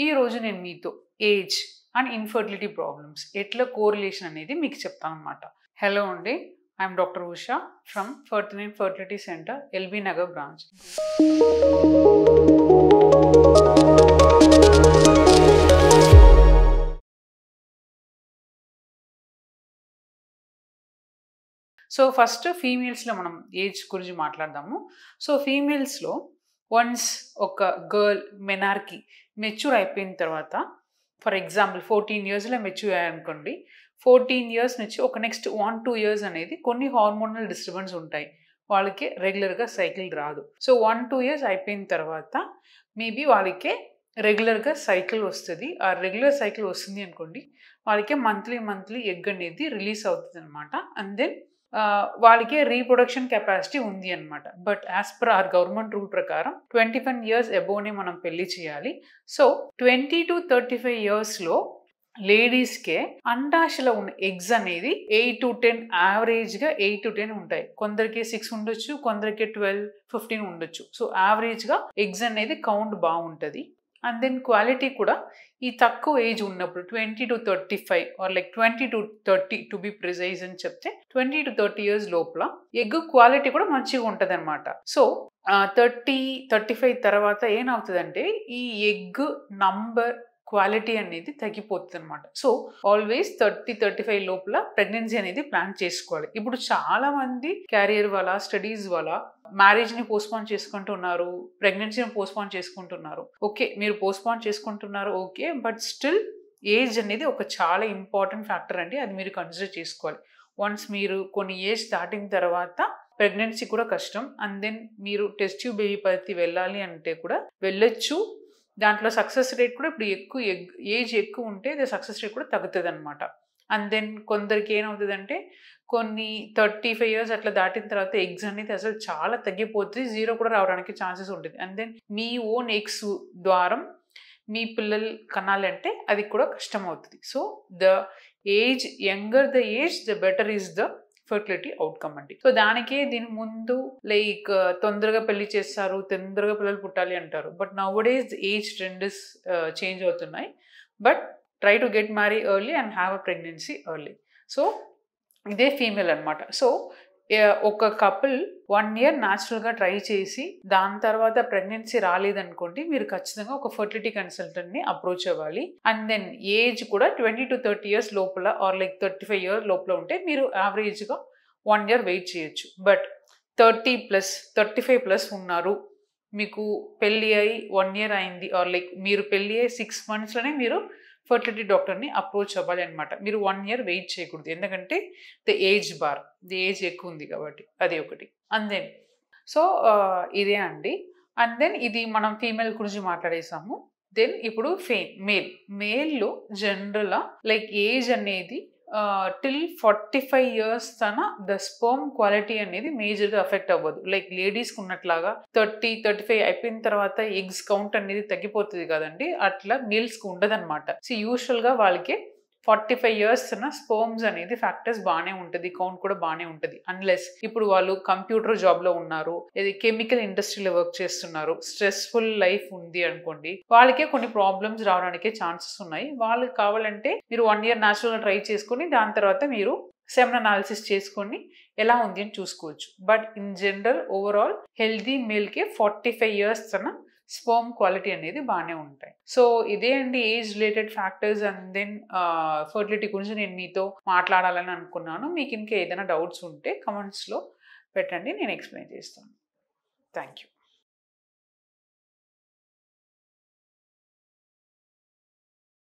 ఈ రోజు నేను మీతో ఏజ్ అండ్ ఇన్ఫర్టిలిటీ ప్రాబ్లమ్స్ ఎట్లా కోరిలేషన్ అనేది మీకు చెప్తాను అనమాట. హలో అండి, I'm doctor Usha from 39 fertility centre, LB Nagar branch. So first ఫీమేల్స్లో మనం ఏజ్ గురించి మాట్లాడదాము. సో ఫీమేల్స్లో వన్స్ ఒక గర్ల్ మెనార్కి మెచ్యూర్ అయిపోయిన తర్వాత, ఫర్ ఎగ్జాంపుల్ 14 ఇయర్స్లో మెచ్యూర్ అయ్యారనుకోండి, 14 ఇయర్స్ నుంచి ఒక నెక్స్ట్ 1-2 ఇయర్స్ అనేది కొన్ని హార్మోనల్ డిస్టర్బెన్స్ ఉంటాయి, వాళ్ళకి రెగ్యులర్గా సైకిల్ రాదు. సో 1-2 ఇయర్స్ అయిపోయిన తర్వాత మేబీ వాళ్ళకి రెగ్యులర్గా సైకిల్ వస్తుంది. ఆ రెగ్యులర్ సైకిల్ వస్తుంది అనుకోండి, వాళ్ళకి మంత్లీ ఎగ్ అనేది రిలీజ్ అవుతుంది అనమాట. అండ్ దెన్ వాళ్ళకి రీప్రొడక్షన్ కెపాసిటీ ఉంది అనమాట. But as per our government rule ప్రకారం 21 ఇయర్స్ అబోవ్నే మనం పెళ్లి చేయాలి. సో 20-35 ఇయర్స్లో లేడీస్కే అండాశలో ఉన్న ఎగ్స్ అనేది 8-10, యావరేజ్గా 8-10 ఉంటాయి. కొందరికి 6 ఉండొచ్చు, కొందరికి 12-15 ఉండొచ్చు. సో యావరేజ్గా ఎగ్స్ అనేది కౌంట్ బాగుంటుంది. అండ్ దెన్ క్వాలిటీ కూడా ఈ తక్కువ ఏజ్ ఉన్నప్పుడు 20-35 or like 20-30 to be precise అని చెప్తే 20-30 ఇయర్స్ లోపల ఎగ్ క్వాలిటీ కూడా మంచిగా ఉంటుంది అనమాట. సో 30-35 తర్వాత ఏమవుతుందంటే ఈ ఎగ్ నంబర్ క్వాలిటీ అనేది తగ్గిపోతుంది అనమాట. సో ఆల్వేస్ 30-35 లోపల ప్రెగ్నెన్సీ అనేది ప్లాన్ చేసుకోవాలి. ఇప్పుడు చాలా మంది క్యారియర్ వల్ల, స్టడీస్ వల్ల మ్యారేజ్ని పోస్ట్పోన్ చేసుకుంటున్నారు, ప్రెగ్నెన్సీని పోస్ట్పోన్ చేసుకుంటున్నారు. ఓకే, మీరు పోస్ట్పోన్ చేసుకుంటున్నారు, ఓకే, బట్ స్టిల్ ఏజ్ అనేది ఒక చాలా ఇంపార్టెంట్ ఫ్యాక్టర్ అండి. అది మీరు కన్సిడర్ చేసుకోవాలి. వన్స్ మీరు కొన్ని ఏజ్ దాటిన తర్వాత ప్రెగ్నెన్సీ కూడా కష్టం. అండ్ దెన్ మీరు టెస్ట్ ట్యూబ్ బేబీ పద్ధతి వెళ్ళాలి అంటే కూడా వెళ్ళొచ్చు. దాంట్లో సక్సెస్ రేట్ కూడా ఇప్పుడు ఏజ్ ఎక్కువ ఉంటే సక్సెస్ రేట్ కూడా తగ్గుతుంది అనమాట. అండ్ దెన్ కొందరికి ఏమవుతుందంటే కొన్ని 35 ఇయర్స్ అట్లా దాటిన తర్వాత ఎగ్స్ అనేది అసలు చాలా తగ్గిపోతుంది, 0 కూడా రావడానికి ఛాన్సెస్ ఉంటుంది. అండ్ దెన్ మీ ఓన్ ఎగ్స్ ద్వారా మీ పిల్లలు కనాలంటే అది కూడా కష్టం అవుతుంది. So the age younger the age the better is the fertility outcome అండి. సో దీని ముందు లైక్ తొందరగా పెళ్లి చేస్తారు, తొందరగా పిల్లలు పుట్టాలి అంటారు. But nowadays age trend change అవుతున్నాయి. But try to get marry early and have a pregnancy early. So ఇదే ఫీమేల్ అనమాట. సో ఒక కపుల్ 1 ఇయర్ న్యాచురల్గా ట్రై చేసి దాని తర్వాత ప్రెగ్నెన్సీ రాలేదనుకోండి, మీరు ఖచ్చితంగా ఒక ఫర్టిలిటీ కన్సల్టెంట్ని అప్రోచ్ అవ్వాలి. అండ్ దెన్ ఏజ్ కూడా 20-30 ఇయర్స్ లోపల ఆర్ లైక్ 35 ఇయర్స్ లోపల ఉంటే మీరు యావరేజ్గా 1 ఇయర్ వెయిట్ చేయొచ్చు. బట్ 30+, 35+ ఉన్నారు, మీకు పెళ్ళి అయి 1 ఇయర్ అయింది ఆర్ లైక్ మీరు పెళ్ళి అయ్యి 6 monthsలోనే మీరు ఫర్టిలిటీ డాక్టర్ని అప్రోచ్ అవ్వాలి అనమాట. మీరు 1 ఇయర్ వెయిట్ చేయకూడదు, ఎందుకంటే ద ఏజ్ ఎక్కువ ఉంది కాబట్టి. అది ఒకటి. అండ్ దెన్ సో ఇదే అండి. అండ్ దెన్ ఇది మనం ఫీమేల్ గురించి మాట్లాడేసాము. దెన్ ఇప్పుడు మేల్లో జనరల్ లైక్ ఏజ్ అనేది till 45 ఇయర్స్ తన ద స్పర్మ్ క్వాలిటీ అనేది మేజర్గా అఫెక్ట్ అవ్వదు. లైక్ లేడీస్కి ఉన్నట్లాగా 30-35 అయిపోయిన తర్వాత ఎగ్స్ కౌంట్ అనేది తగ్గిపోతుంది కదండి, అట్లా మేల్స్కి ఉండదు అనమాట. సో యూజువల్గా వాళ్ళకి 45 ఇయర్స్ స్పర్మ్స్ అనేది ఫ్యాక్టర్స్ బాగానే ఉంటుంది, కౌంట్ కూడా బాగానే ఉంటుంది. అన్లెస్ ఇప్పుడు వాళ్ళు కంప్యూటర్ జాబ్లో ఉన్నారు, ఇది కెమికల్ ఇండస్ట్రీలో వర్క్ చేస్తున్నారు, స్ట్రెస్ఫుల్ లైఫ్ ఉంది అనుకోండి, వాళ్ళకే కొన్ని ప్రాబ్లమ్స్ రావడానికి ఛాన్సెస్ ఉన్నాయి. వాళ్ళకి కావాలంటే మీరు 1 ఇయర్ న్యాచురల్గా ట్రై చేసుకొని దాని తర్వాత మీరు సెమెన్ అనాలిసిస్ చేసుకొని ఎలా ఉంది అని చూసుకోవచ్చు. But in general overall healthy మేల్కి 45 ఇయర్స్ స్పర్మ్ క్వాలిటీ అనేది బాగానే ఉంటాయి. సో ఇదే అండి age related factors. And then fertility గురించి నేను మీతో మాట్లాడాలని అనుకున్నాను. మీకు ఇంకా ఏదైనా డౌట్స్ ఉంటే కమెంట్స్లో పెట్టండి, నేను ఎక్స్ప్లెయిన్ చేస్తాను. Thank you.